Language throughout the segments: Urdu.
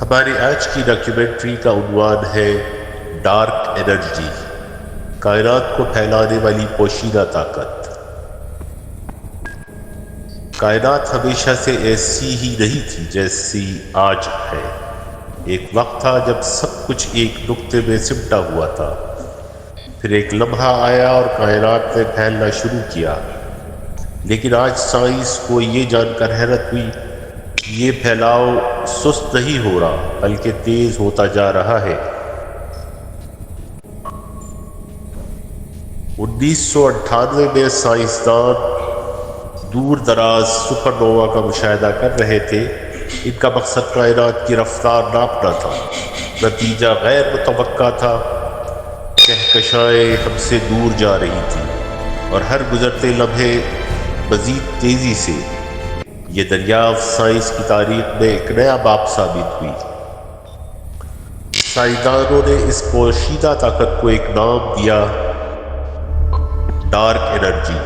ہماری آج کی ڈاکیومنٹری کا عنوان ہے ڈارک انرجی، کائنات کو پھیلانے والی پوشیدہ طاقت۔ کائنات ہمیشہ سے ایسی ہی نہیں تھی جیسی آج ہے۔ ایک وقت تھا جب سب کچھ ایک نقطے میں سمٹا ہوا تھا، پھر ایک لمحہ آیا اور کائنات نے پھیلنا شروع کیا۔ لیکن آج سائنس کو یہ جان کر حیرت ہوئی کہ یہ پھیلاؤ سست نہیں ہو رہا بلکہ تیز ہوتا جا رہا ہے۔ 1998 میں سائنسدان دور دراز سپر نووا کا مشاہدہ کر رہے تھے۔ ان کا مقصد کائنات کی رفتار ناپنا تھا۔ نتیجہ غیر متوقع تھا۔ کہکشائیں ہم سے دور جا رہی تھیں اور ہر گزرتے لمحے مزید تیزی سے۔ یہ دریافت سائنس کی تاریخ میں ایک نیا باب ثابت ہوئی۔ سائنسدانوں نے اس پوشیدہ طاقت کو ایک نام دیا، ڈارک انرجی۔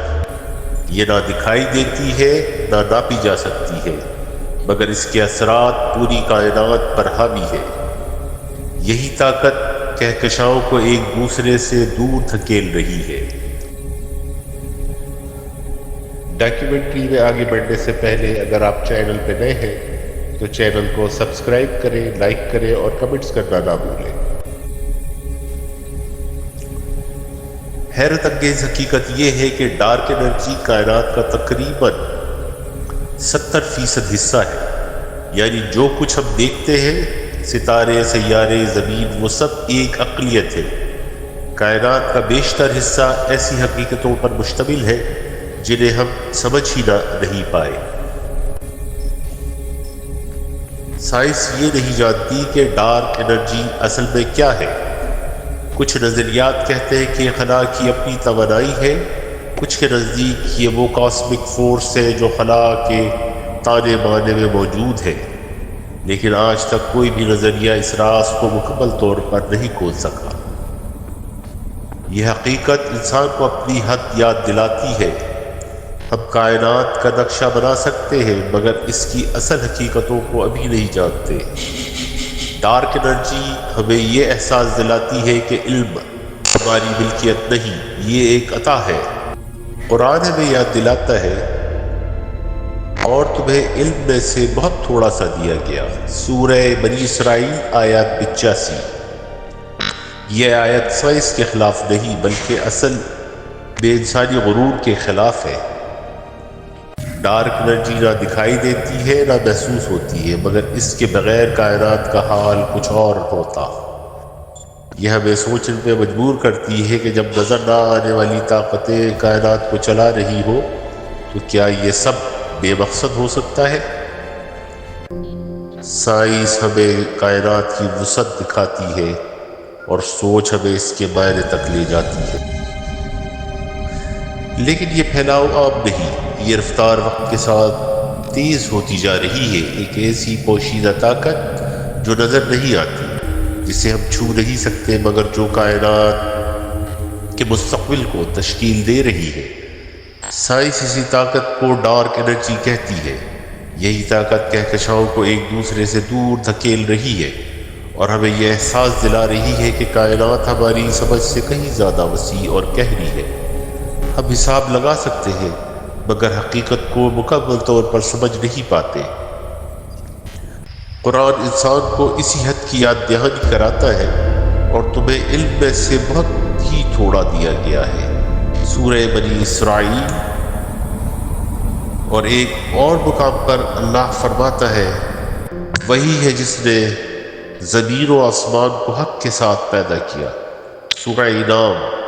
یہ نہ دکھائی دیتی ہے نہ ناپی جا سکتی ہے، مگر اس کے اثرات پوری کائنات پر حاوی ہے۔ یہی طاقت کہکشاؤں کو ایک دوسرے سے دور دھکیل رہی ہے۔ ڈاکیومنٹری میں آگے بڑھنے سے پہلے اگر آپ چینل پہ نئے ہیں تو چینل کو سبسکرائب کریں، لائک کریں اور کمنٹس کرنا نہ بھولیں۔ حیرت انگیز حقیقت یہ ہے کہ ڈارک انرجی کائنات کا تقریباً 70% حصہ ہے۔ یعنی جو کچھ ہم دیکھتے ہیں، ستارے، سیارے، زمین، وہ سب ایک اقلیت ہے۔ کائنات کا بیشتر حصہ ایسی حقیقتوں پر مشتمل ہے جنہیں ہم سمجھ ہی نہیں پائے۔ سائنس یہ نہیں جانتی کہ ڈارک انرجی اصل میں کیا ہے۔ کچھ نظریات کہتے ہیں کہ خلا کی اپنی توانائی ہے، کچھ کے نزدیک یہ وہ کاسمک فورس ہے جو خلا کے تانے بانے میں موجود ہے۔ لیکن آج تک کوئی بھی نظریہ اس راز کو مکمل طور پر نہیں کھول سکا۔ یہ حقیقت انسان کو اپنی حد یاد دلاتی ہے۔ ہم کائنات کا نقشہ بنا سکتے ہیں مگر اس کی اصل حقیقتوں کو ابھی نہیں جانتے۔ ڈارک انرجی ہمیں یہ احساس دلاتی ہے کہ علم ہماری ملکیت نہیں، یہ ایک عطا ہے۔ قرآن ہمیں یاد دلاتا ہے، اور تمہیں علم میں سے بہت تھوڑا سا دیا گیا۔ سورہ بنی اسرائیل آیات 85۔ یہ آیت سائنس کے خلاف نہیں بلکہ اصل بے انسانی غرور کے خلاف ہے۔ ڈارک انرجی نہ دکھائی دیتی ہے نہ محسوس ہوتی ہے، مگر اس کے بغیر کائنات کا حال کچھ اور ہوتا۔ یہ ہمیں سوچنے پہ مجبور کرتی ہے کہ جب نظر نہ آنے والی طاقتیں کائنات کو چلا رہی ہو تو کیا یہ سب بے مقصد ہو سکتا ہے؟ سائنس ہمیں کائنات کی وسعت دکھاتی ہے اور سوچ ہمیں اس کے معنی تک لے جاتی ہے۔ لیکن یہ پھیلاؤ عام نہیں، یہ رفتار وقت کے ساتھ تیز ہوتی جا رہی ہے۔ ایک ایسی پوشیدہ طاقت جو نظر نہیں آتی، جسے ہم چھو نہیں سکتے، مگر جو کائنات کے مستقبل کو تشکیل دے رہی ہے۔ سائنس اسی طاقت کو ڈارک انرجی کہتی ہے۔ یہی طاقت کہکشاؤں کو ایک دوسرے سے دور دھکیل رہی ہے اور ہمیں یہ احساس دلا رہی ہے کہ کائنات ہماری سمجھ سے کہیں زیادہ وسیع اور گہری ہے۔ ہم حساب لگا سکتے ہیں مگر حقیقت کو مکمل طور پر سمجھ نہیں پاتے۔ قرآن انسان کو اسی حد کی یاد دہانی کراتا ہے، اور تمہیں علم میں سے بہت ہی تھوڑا دیا گیا ہے۔ سورہ بنی اسرائیل۔ اور ایک اور مقام پر اللہ فرماتا ہے، وہی ہے جس نے زمین و آسمان کو حق کے ساتھ پیدا کیا۔ سورہ انعام۔